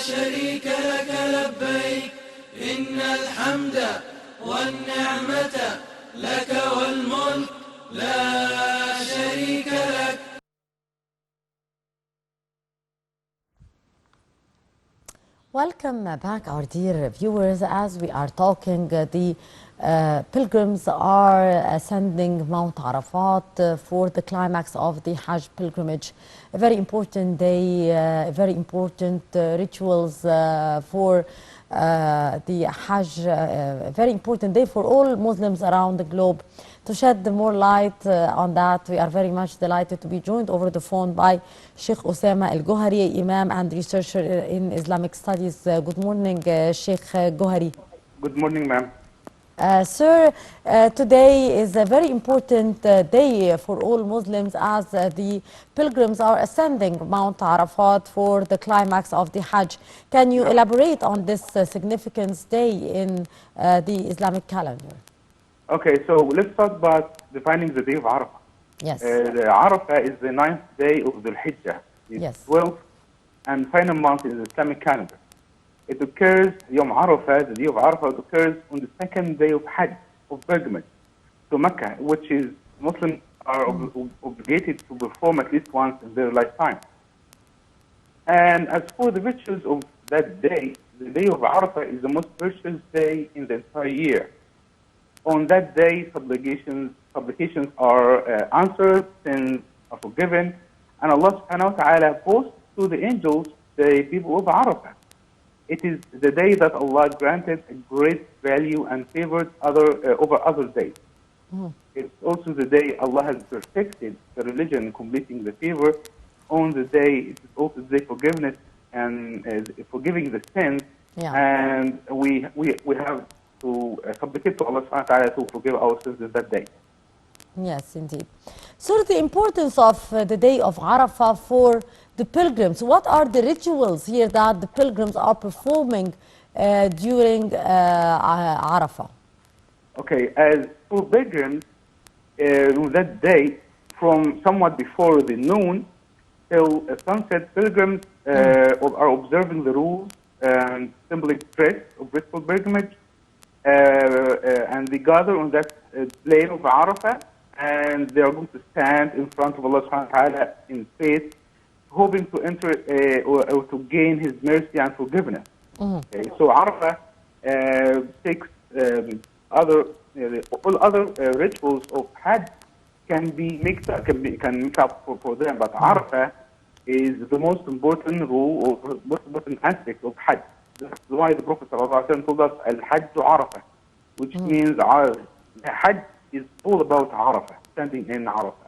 شريك لك لبيك إن الحمد والنعمة لك والملك لا شريك لك. Welcome back, our dear viewers. As we are talking, the pilgrims are ascending Mount Arafat for the climax of the Hajj pilgrimage. A very important day, very important rituals for the Hajj, a very important day for all Muslims around the globe. To shed more light on that, we are very much delighted to be joined over the phone by Sheikh Osama AlGohary, Imam and researcher in Islamic studies. Good morning, Sheikh Gohary. Good morning, ma'am. Sir, today is a very important day for all Muslims as the pilgrims are ascending Mount Arafat for the climax of the Hajj. Can you elaborate on this significance day in the Islamic calendar? Okay, so let's talk about defining the day of Arafah. Yes. The Arafah is the 9th day of the Hijjah. It's Yes. 12th and final month in the Islamic calendar. It occurs, Yom Arafah, the day of Arafah, occurs on the 2nd day of Hajj, of pilgrimage to Mecca, which is Muslims are obligated to perform at least once in their lifetime. And as for the rituals of that day, the day of Arafah is the most precious day in the entire year. On that day, supplications are answered, sins are forgiven, and Allah subhanahu wa ta'ala posts to the angels the people of Arafah. It is the day that Allah granted a great value and favored over other days. It's also the day Allah has perfected the religion, completing the favor. On the day, it is also the day forgiveness and forgiving the sins. Yeah. And we have to supplicate to Allah subhanahu wa ta'ala to forgive our sins in that day. Yes, indeed. So the importance of the day of Arafah for the pilgrims, what are the rituals here that the pilgrims are performing during Arafah? Okay, as for pilgrims, on that day, from somewhat before the noon till sunset, pilgrims are observing the rules and symbolic dress of ritual pilgrimage, and they gather on that plain of Arafah, and they are going to stand in front of Allah subhanahu wa ta'ala in faith, hoping to enter or to gain His mercy and forgiveness. Okay, so Arafah takes all other rituals of Hajj can be mixed up, can make up for them, but Arafah is the most important rule or most important aspect of Hajj. That's why the Prophet ﷺ told us Al-Hajj Arafah, which means Hajj is all about Arafah, standing in Arafah.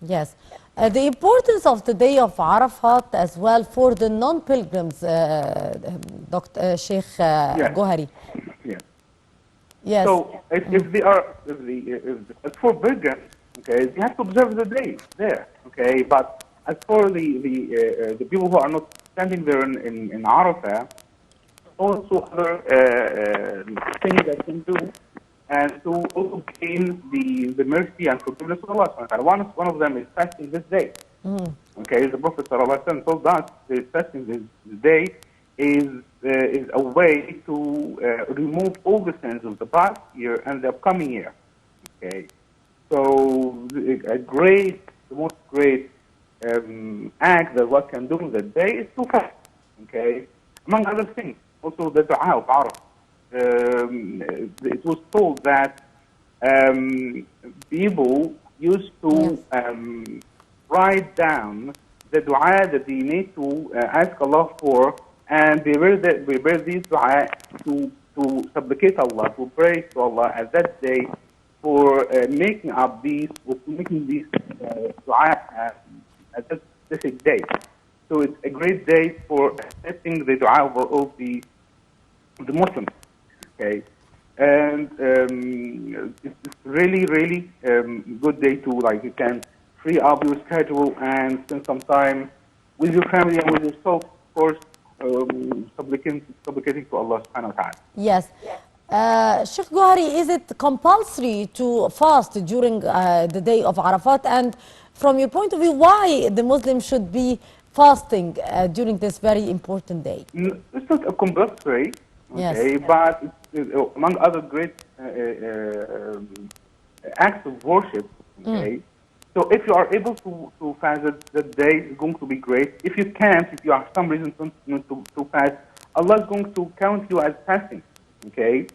Yes. The importance of the day of Arafat as well for the non-pilgrims, Dr. Sheikh Gohary. Yes. Yes. So if they are, as for pilgrims, okay, they have to observe the day there, okay. But as for the people who are not standing there in Arafah, also other things that can do, and to also gain the mercy and forgiveness of Allah subhanahu wa ta'ala. One of them is fasting this day. Okay, the Prophet ﷺ told us that fasting this day is a way to remove all the sins of the past year and the upcoming year. Okay, so the most great act that one can do on that day is to fast. Okay, among other things, also the dua of Arafah. It was told that people used to write down the dua that they need to ask Allah for, and they wear these dua to supplicate Allah, to pray to Allah at that day for making these dua at that specific day. So it's a great day for accepting the dua of all the Muslims. Okay, and it's really good day to, like, you can free up your schedule and spend some time with your family and with yourself, of course, supplicating to Allah subhanahu wa ta'ala. Yes. Sheikh Gohary, is it compulsory to fast during the day of Arafat? And from your point of view, why the Muslims should be fasting during this very important day? It's not a compulsory, Yes. okay, but among other great acts of worship, okay. So if you are able to fast that day, it's going to be great. If you can't, if you have some reason to fast, Allah is going to count you as fasting, okay.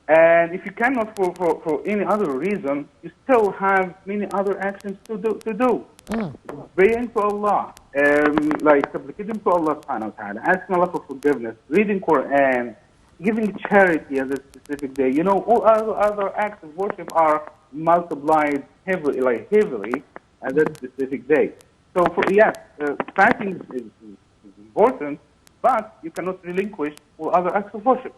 And if you cannot for any other reason, you still have many other actions to do. Praying to Allah, like supplicating to Allah subhanahu wa ta'ala, asking Allah for forgiveness, reading Quran, giving charity at a specific day. You know, all other acts of worship are multiplied heavily at that specific day. So yes, fasting is important, but you cannot relinquish all other acts of worship.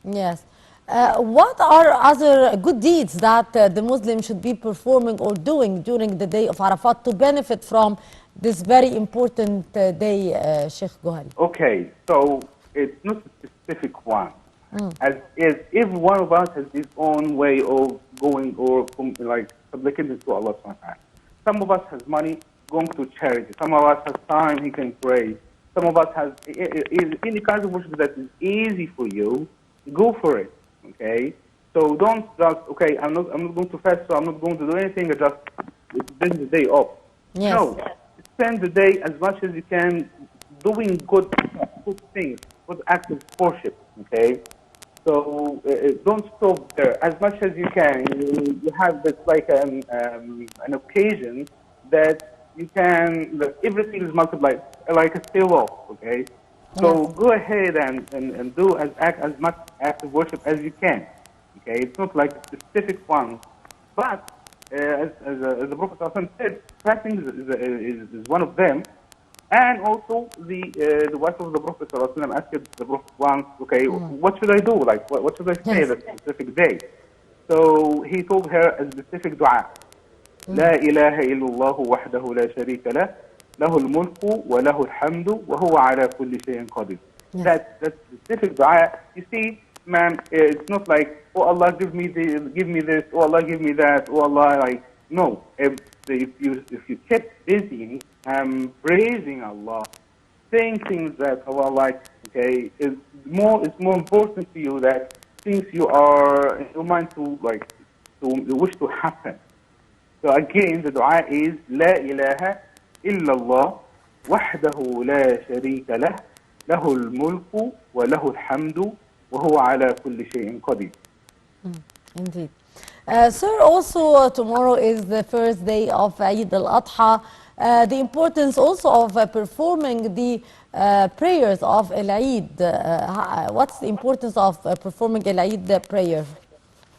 Yes. What are other good deeds that the Muslim should be performing or doing during the day of Arafat to benefit from this very important day, Sheikh Gohari? Okay, so it's not a specific one. As is, every one of us has his own way of going or like supplicating to Allah subhanahu wa ta'ala. Some of us has money going to charity. Some of us has time he can pray. Some of us has any kind of worship that is easy for you. Go for it. Okay. So don't just I'm not going to fast, so I'm not going to do anything. Just spend the day off. Yes. No, spend the day as much as you can doing good things, good acts of worship. Okay. So don't stop there. As much as you can, you have this like an occasion that you can, that everything is multiplied, like a still off, okay? So Yes. go ahead and do as much act of worship as you can, okay? It's not like a specific one, but as the Prophet ﷺ said, fasting is one of them. And also, the wife of the Prophet ﷺ asked the Prophet once, okay, what should I do? Like, what should I say Yes. that specific day? So he told her a specific dua. لا إله إلا الله وحده لا شريك له له الملك وله الحمد وهو على كل شيء قدير. Yes. That specific dua. You see, man, it's not like, oh Allah, give me this, oh Allah, give me that, oh Allah, like, no. If you kept busy praising Allah, saying things that Allah likes, okay, it's more important to you that things you are in your mind to wish to happen. So again, the dua is لا إله إلا الله وحده لا شريك له له الملك وله الحمد وهو على كل شيء قدير. Indeed. Sir, also tomorrow is the first day of Eid al-Adha. The importance also of performing the prayers of Al-Eid. What's the importance of performing Al-Eid prayer?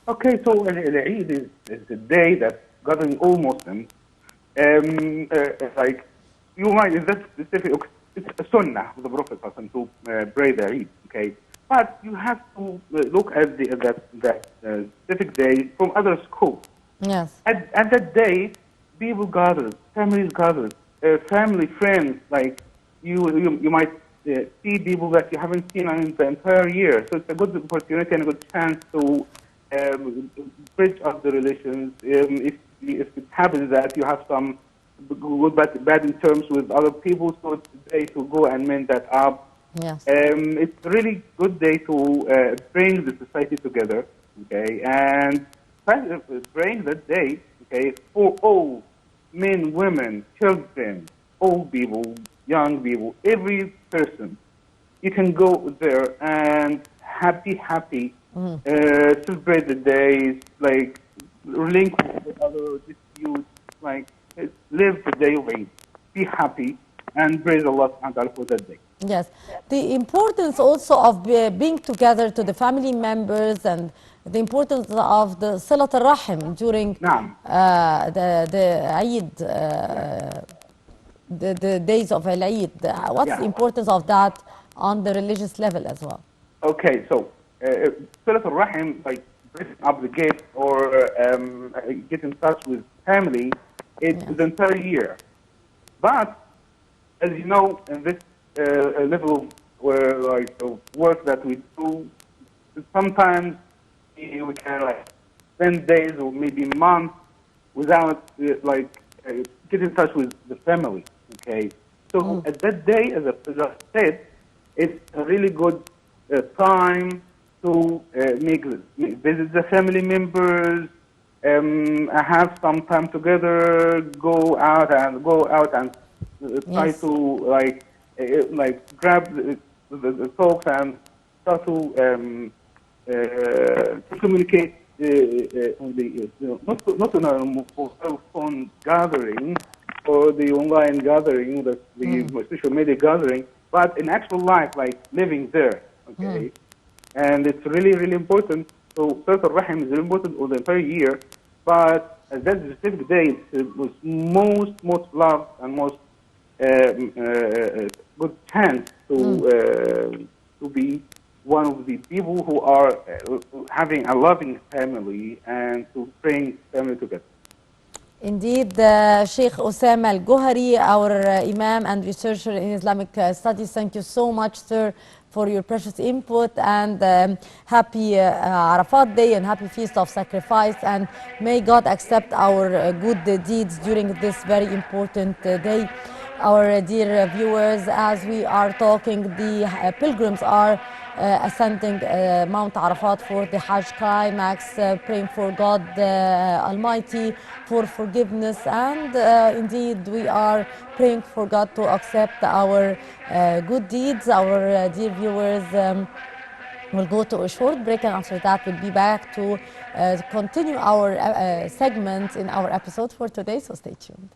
Okay, so Eid is a day that gathering all Muslims. Like you might in that specific, it's a sunnah of the Prophet to pray the Eid. Okay, but you have to look at that specific day from other schools. Yes. At that day, people gathered, families gathered, family, friends. Like you might see people that you haven't seen in the entire year. So it's a good opportunity and a good chance to bridge up the relations. If it happens that you have some good bad in terms with other people, so it's a day to go and mend that up. Yes. It's a really good day to bring the society together, okay, and praying that day, okay, for all men, women, children, old people, young people, every person. You can go there and happy, celebrate the days, like relinquish with other disputes, like live the day of Eid, be happy, and praise Allah subhanahu wa ta'ala for that day. Yes, the importance also of being together to the family members and the importance of the Salat al-Rahim during Naam. the Eid, the days of Al-Eid. What's Yeah. the importance of that on the religious level as well? Okay, so Salat al-Rahim, like breaking up the gate or get in touch with family, it's the entire year. But as you know, in this level where of work that we do, sometimes we can spend days or maybe months without get in touch with the family. Okay, So at that day, as I just said, it's a really good time to visit the family members, have some time together, go out and try Yes. to grab the talks and start to communicate on the not on a mobile phone gathering or the online gathering, the social media gathering, but in actual life, like living there. Okay, and it's really really important. So Surat al-Rahim is really important all the entire year, but at that specific day, it was most loved and most good chance to be one of the people who are having a loving family and to bring family together. Indeed, Sheikh Osama AlGohary, our Imam and researcher in Islamic studies, thank you so much, sir, for your precious input, and happy Arafat Day and happy Feast of Sacrifice, and may God accept our good deeds during this very important day. Our dear viewers, as we are talking, the pilgrims are ascending Mount Arafat for the Hajj climax, praying for God Almighty for forgiveness, and indeed we are praying for God to accept our good deeds. Our dear viewers, we'll go to a short break, and after that we'll be back to continue our segment in our episode for today, so stay tuned.